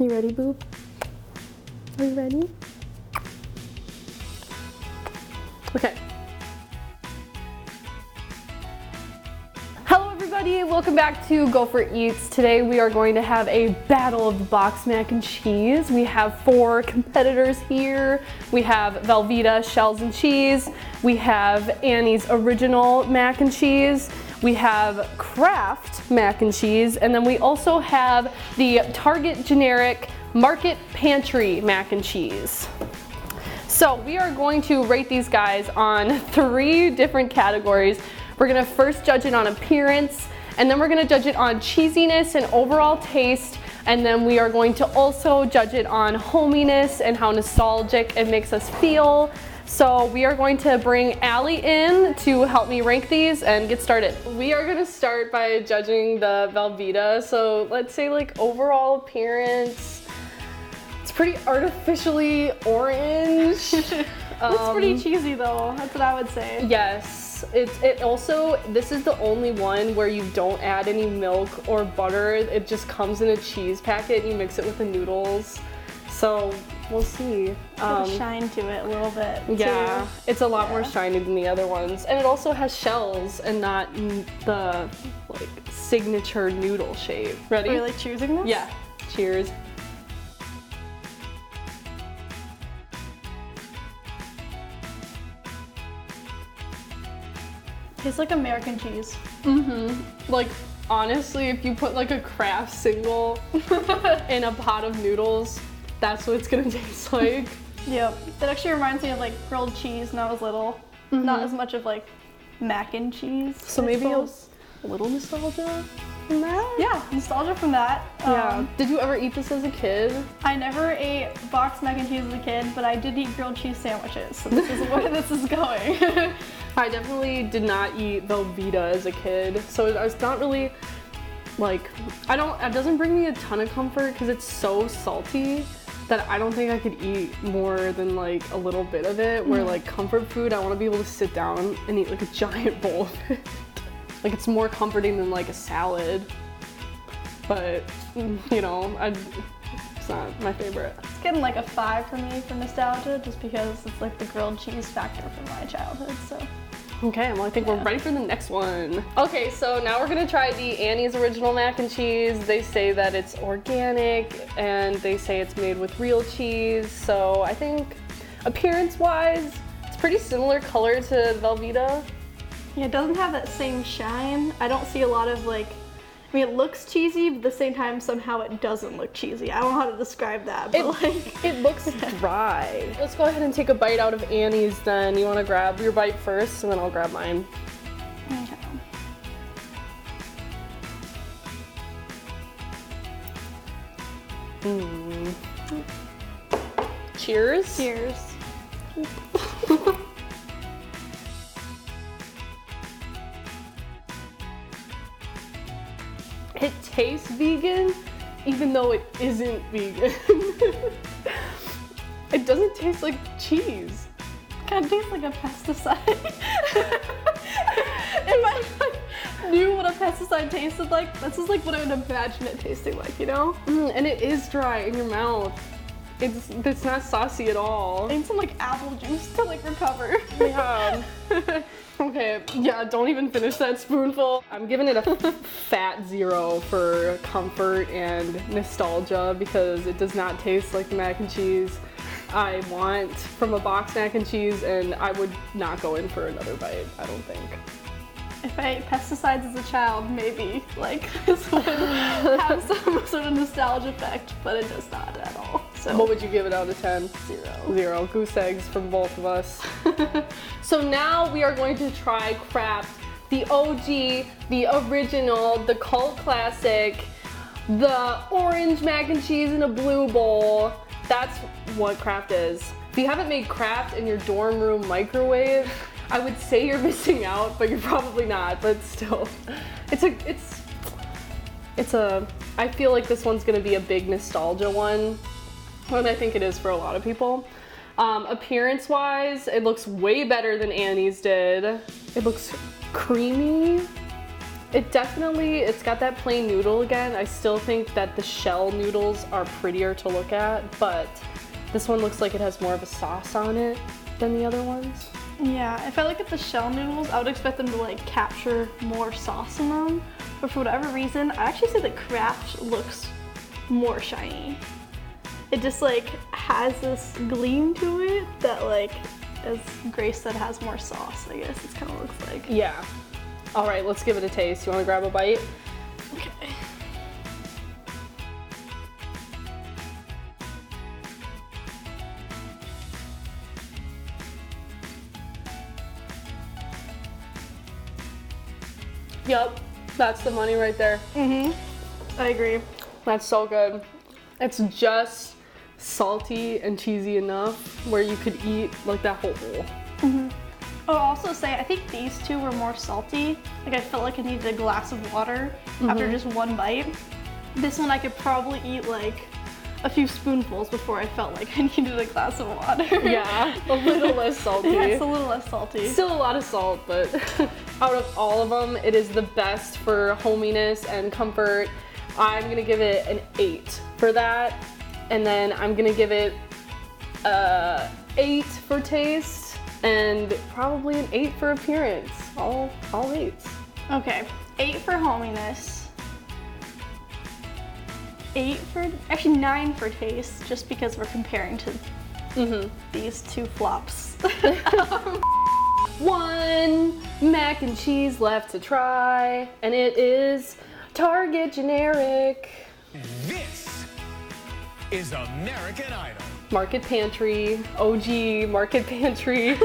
You ready, boo? Are you ready? Okay. Hello everybody, welcome back to GopherEats. Today we are going to have a battle of the box mac and cheese. We have 4 competitors here. We have Velveeta shells and cheese. We have Annie's original mac and cheese. We have Kraft mac and cheese. And then we also have the Target generic Market Pantry mac and cheese. So we are going to rate these guys on 3 different categories. We're gonna first judge it on appearance, and then we're gonna judge it on cheesiness and overall taste, and then we are going to also judge it on hominess and how nostalgic it makes us feel. So we are going to bring Allie in to help me rank these and get started. We are gonna start by judging the Velveeta. So let's say like overall appearance, it's pretty artificially orange. It's pretty cheesy though, that's what I would say. Yes. It also, this is the only one where you don't add any milk or butter. It just comes in a cheese packet and you mix it with the noodles. So we'll see. Shine to it a little bit. Yeah, it's a lot more shiny than the other ones. And it also has shells and not the like signature noodle shape. Ready? Are you like choosing this? Yeah, cheers. Tastes like American cheese. Mm-hmm. Like, honestly, if you put like a Kraft single in a pot of noodles, that's what it's gonna taste like. Yep. It actually reminds me of like grilled cheese when I was little. Not as much of like mac and cheese. So maybe a little nostalgia from that? Yeah, nostalgia from that. Yeah. Did you ever eat this as a kid? I never ate boxed mac and cheese as a kid, but I did eat grilled cheese sandwiches. So this is where this is going. I definitely did not eat Velveeta as a kid, so it's not really like, it doesn't bring me a ton of comfort because it's so salty that I don't think I could eat more than like a little bit of it, where like comfort food, I want to be able to sit down and eat like a giant bowl of it. Like it's more comforting than like a salad, but you know, it's not my favorite. It's getting like a 5 for me for nostalgia, just because it's like the grilled cheese factor from my childhood, so. Okay, well I think we're ready for the next one. Okay, so now we're gonna try the Annie's original mac and cheese. They say that it's organic and they say it's made with real cheese. So I think appearance-wise, it's pretty similar color to Velveeta. Yeah, it doesn't have that same shine. I don't see a lot of like, I mean, it looks cheesy, but at the same time, somehow it doesn't look cheesy. I don't know how to describe that, but it looks dry. Let's go ahead and take a bite out of Annie's then. You wanna grab your bite first, and then I'll grab mine. Okay. Cheers. Cheers. It tastes vegan, even though it isn't vegan. It doesn't taste like cheese. It kind of tastes like a pesticide. If I like, knew what a pesticide tasted like, this is like what I would imagine it tasting like, you know? And it is dry in your mouth. It's not saucy at all. I need some like apple juice to like recover. Yeah. Okay, yeah, don't even finish that spoonful. I'm giving it a fat 0 for comfort and nostalgia because it does not taste like the mac and cheese I want from a box mac and cheese, and I would not go in for another bite, I don't think. If I ate pesticides as a child, maybe like this would have some sort of nostalgia effect, but it does not at all. So what would you give it out of 10? 0. 0. Goose eggs from both of us. So now we are going to try Kraft, the OG, the original, the cult classic, the orange mac and cheese in a blue bowl. That's what Kraft is. If you haven't made Kraft in your dorm room microwave, I would say you're missing out, but you're probably not, but still. I feel like this one's gonna be a big nostalgia one, and I think it is for a lot of people. Appearance-wise, it looks way better than Annie's did. It looks creamy. It's got that plain noodle again. I still think that the shell noodles are prettier to look at, but this one looks like it has more of a sauce on it than the other ones. Yeah, if I look at the shell noodles, I would expect them to like capture more sauce in them, but for whatever reason, I actually say the Kraft looks more shiny. It just like has this gleam to it that like, as Grace said, has more sauce, I guess it kind of looks like. Yeah. All right, let's give it a taste. You want to grab a bite? Okay. Yep, that's the money right there. I agree. That's so good. It's just salty and cheesy enough where you could eat like that whole bowl. I'll also say, I think these two were more salty. Like I felt like I needed a glass of water after just one bite. This one I could probably eat like a few spoonfuls before I felt like I needed a glass of water. Yeah, a little less salty. Yeah, it's a little less salty. Still a lot of salt, but out of all of them, it is the best for hominess and comfort. I'm gonna give it an 8 for that. And then I'm gonna give it 8 for taste and probably an 8 for appearance. All 8s. Okay, 8 for hominess. actually 9 for taste, just because we're comparing to these two flops. 1 mac and cheese left to try, and it is Target generic. This is American Idol. Market Pantry, OG Market Pantry.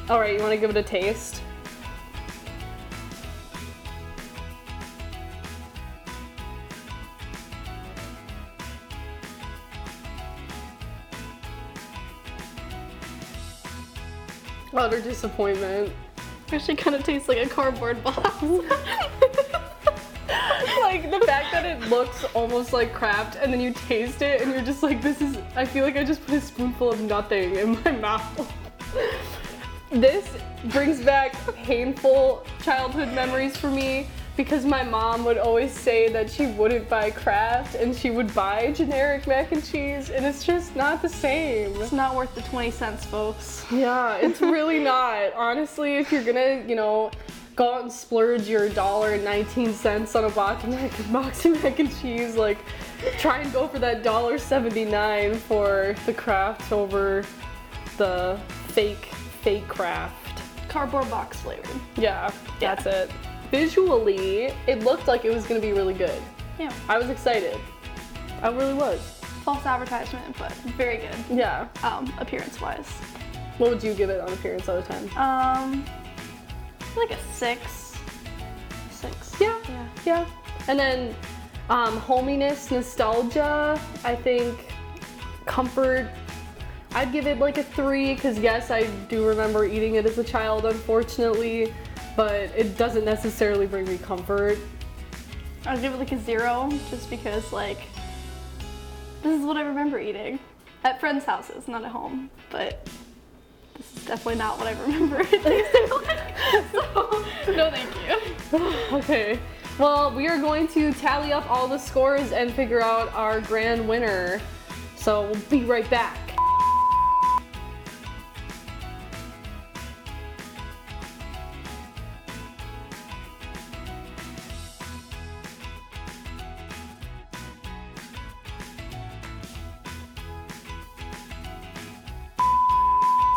All right, you want to give it a taste? Utter disappointment. Actually kind of tastes like a cardboard box. Like the fact that it looks almost like Kraft and then you taste it and you're just like, I feel like I just put a spoonful of nothing in my mouth. This brings back painful childhood memories for me because my mom would always say that she wouldn't buy Kraft and she would buy generic mac and cheese, and it's just not the same. It's not worth the 20 cents, folks. Yeah, it's really not. Honestly, if you're gonna, go out and splurge your $1.19 on a box of mac and cheese, like try and go for that $1.79 for the Kraft over the fake Kraft. Cardboard box flavored. Yeah, that's it. Visually, it looked like it was gonna be really good. Yeah. I was excited. I really was. False advertisement, but very good. Yeah. Appearance wise. What would you give it on appearance out of 10? Like a 6. 6. Yeah. And then hominess, nostalgia, I think comfort, I'd give it like a 3 because yes, I do remember eating it as a child, unfortunately, but it doesn't necessarily bring me comfort. I'd give it like a 0 just because like this is what I remember eating at friends' houses, not at home, but this is definitely not what I remember it tasting like. So, no thank you. Okay, well, we are going to tally up all the scores and figure out our grand winner. So we'll be right back.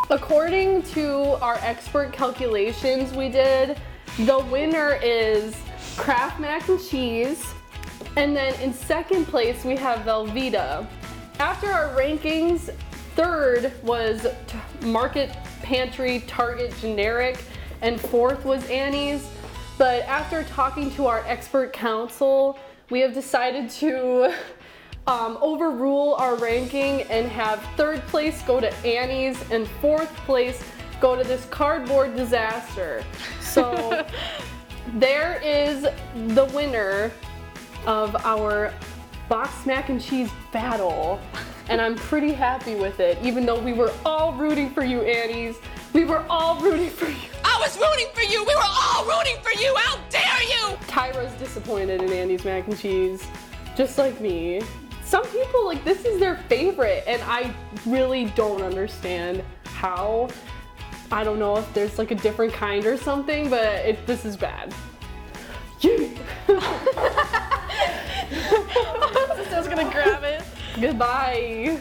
According to our expert calculations we did, the winner is Kraft mac and cheese, and then in second place we have Velveeta. After our rankings, third was Market Pantry Target generic, and fourth was Annie's. But after talking to our expert council, we have decided to overrule our ranking and have third place go to Annie's and fourth place go to this cardboard disaster. So there is the winner of our box mac and cheese battle, and I'm pretty happy with it, even though we were all rooting for you, Annie's. We were all rooting for you. I was rooting for you. We were all rooting for you. How dare you? Tyra's disappointed in Andy's mac and cheese, just like me. Some people, like, this is their favorite, and I really don't understand how. I don't know if there's like a different kind or something, but this is bad. Sister's gonna grab it. Goodbye.